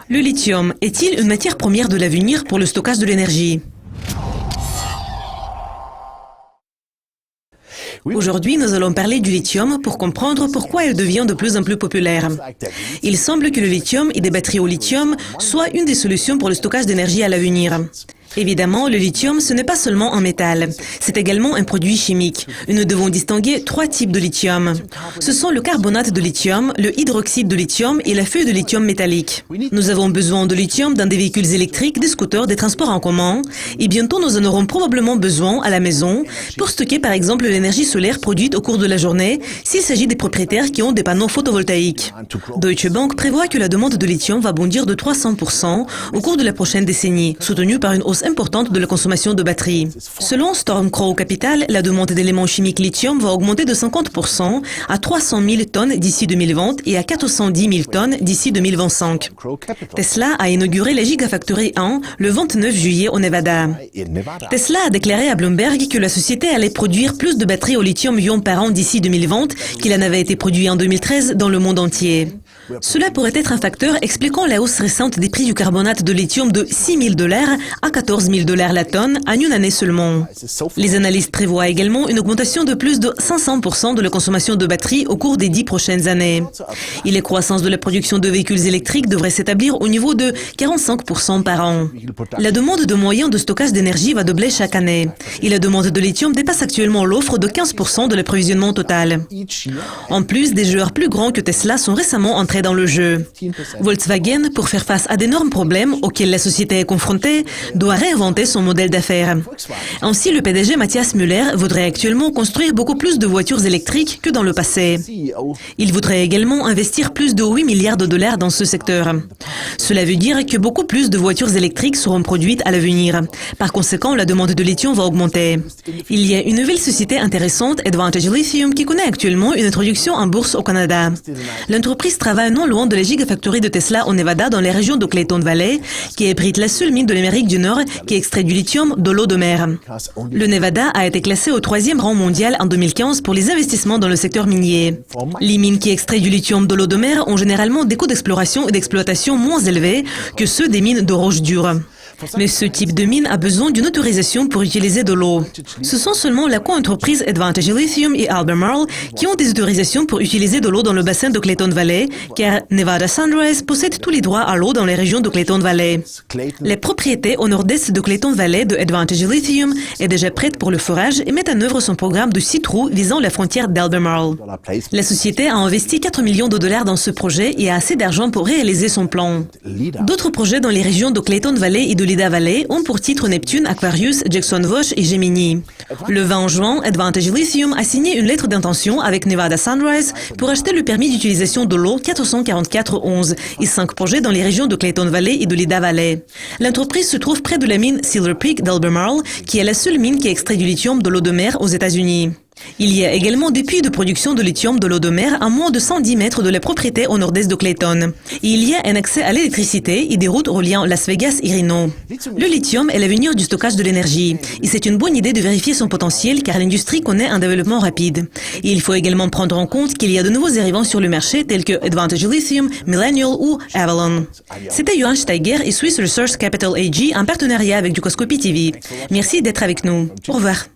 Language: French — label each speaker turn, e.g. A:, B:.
A: Le lithium est-il une matière première de l'avenir pour le stockage de l'énergie? Aujourd'hui, nous allons parler du lithium pour comprendre pourquoi il devient de plus en plus populaire. Il semble que le lithium et des batteries au lithium soient une des solutions pour le stockage d'énergie à l'avenir. Évidemment, le lithium, ce n'est pas seulement un métal, c'est également un produit chimique. Et nous devons distinguer 3 types de lithium. Ce sont le carbonate de lithium, le hydroxyde de lithium et la feuille de lithium métallique. Nous avons besoin de lithium dans des véhicules électriques, des scooters, des transports en commun. Et bientôt, nous en aurons probablement besoin à la maison pour stocker par exemple l'énergie solaire produite au cours de la journée s'il s'agit des propriétaires qui ont des panneaux photovoltaïques. Deutsche Bank prévoit que la demande de lithium va bondir de 300% au cours de la prochaine décennie, soutenue par une hausse importante de la consommation de batteries. Selon Storm Crow Capital, la demande d'éléments chimiques lithium va augmenter de 50% à 300 000 tonnes d'ici 2020 et à 410 000 tonnes d'ici 2025. Tesla a inauguré la Gigafactory 1 le 29 juillet au Nevada. Tesla a déclaré à Bloomberg que la société allait produire plus de batteries au lithium-ion par an d'ici 2020 qu'il en avait été produit en 2013 dans le monde entier. Cela pourrait être un facteur expliquant la hausse récente des prix du carbonate de lithium de $6 000 à $14 000 la tonne en une année seulement. Les analystes prévoient également une augmentation de plus de 500% de la consommation de batteries au cours des 10 prochaines années. Et la croissance de la production de véhicules électriques devrait s'établir au niveau de 45% par an. La demande de moyens de stockage d'énergie va doubler chaque année. Et la demande de lithium dépasse actuellement l'offre de 15% de l'approvisionnement total. En plus, des joueurs plus grands que Tesla sont récemment entrés dans le jeu. Volkswagen, pour faire face à d'énormes problèmes auxquels la société est confrontée, doit réinventer son modèle d'affaires. Ainsi, le PDG Matthias Müller voudrait actuellement construire beaucoup plus de voitures électriques que dans le passé. Il voudrait également investir plus de 8 milliards de dollars dans ce secteur. Cela veut dire que beaucoup plus de voitures électriques seront produites à l'avenir. Par conséquent, la demande de lithium va augmenter. Il y a une nouvelle société intéressante, Advantage Lithium, qui connaît actuellement une introduction en bourse au Canada. L'entreprise travaille non loin de la Gigafactory de Tesla au Nevada, dans les régions de Clayton Valley, qui abrite la seule mine de l'Amérique du Nord qui extrait du lithium de l'eau de mer. Le Nevada a été classé au 3e rang mondial en 2015 pour les investissements dans le secteur minier. Les mines qui extraient du lithium de l'eau de mer ont généralement des coûts d'exploration et d'exploitation moins élevés que ceux des mines de roches dures. Mais ce type de mine a besoin d'une autorisation pour utiliser de l'eau. Ce sont seulement la co-entreprise Advantage Lithium et Albemarle qui ont des autorisations pour utiliser de l'eau dans le bassin de Clayton Valley, car Nevada Sunrise possède tous les droits à l'eau dans les régions de Clayton Valley. Les propriétés au nord-est de Clayton Valley de Advantage Lithium est déjà prête pour le forage et met en œuvre son programme de 6 trous visant la frontière d'Albemarle. La société a investi 4 millions de dollars dans ce projet et a assez d'argent pour réaliser son plan. D'autres projets dans les régions de Clayton Valley et de Lida Valley ont pour titre Neptune, Aquarius, Jackson Vosh et Gemini. Le 20 juin, Advantage Lithium a signé une lettre d'intention avec Nevada Sunrise pour acheter le permis d'utilisation de l'eau 444-11 et 5 projets dans les régions de Clayton Valley et de Lida Valley. L'entreprise se trouve près de la mine Silver Peak d'Albemarle, qui est la seule mine qui extrait du lithium de l'eau de mer aux États-Unis. Il y a également des puits de production de lithium de l'eau de mer à moins de 110 mètres de la propriété au nord-est de Clayton. Et il y a un accès à l'électricité et des routes reliant Las Vegas et Reno. Le lithium est l'avenir du stockage de l'énergie. Et c'est une bonne idée de vérifier son potentiel car l'industrie connaît un développement rapide. Et il faut également prendre en compte qu'il y a de nouveaux arrivants sur le marché tels que Advantage Lithium, Millennial ou Avalon. C'était Johan Steiger et Swiss Research Capital AG en partenariat avec Ducoscopy TV. Merci d'être avec nous. Au revoir.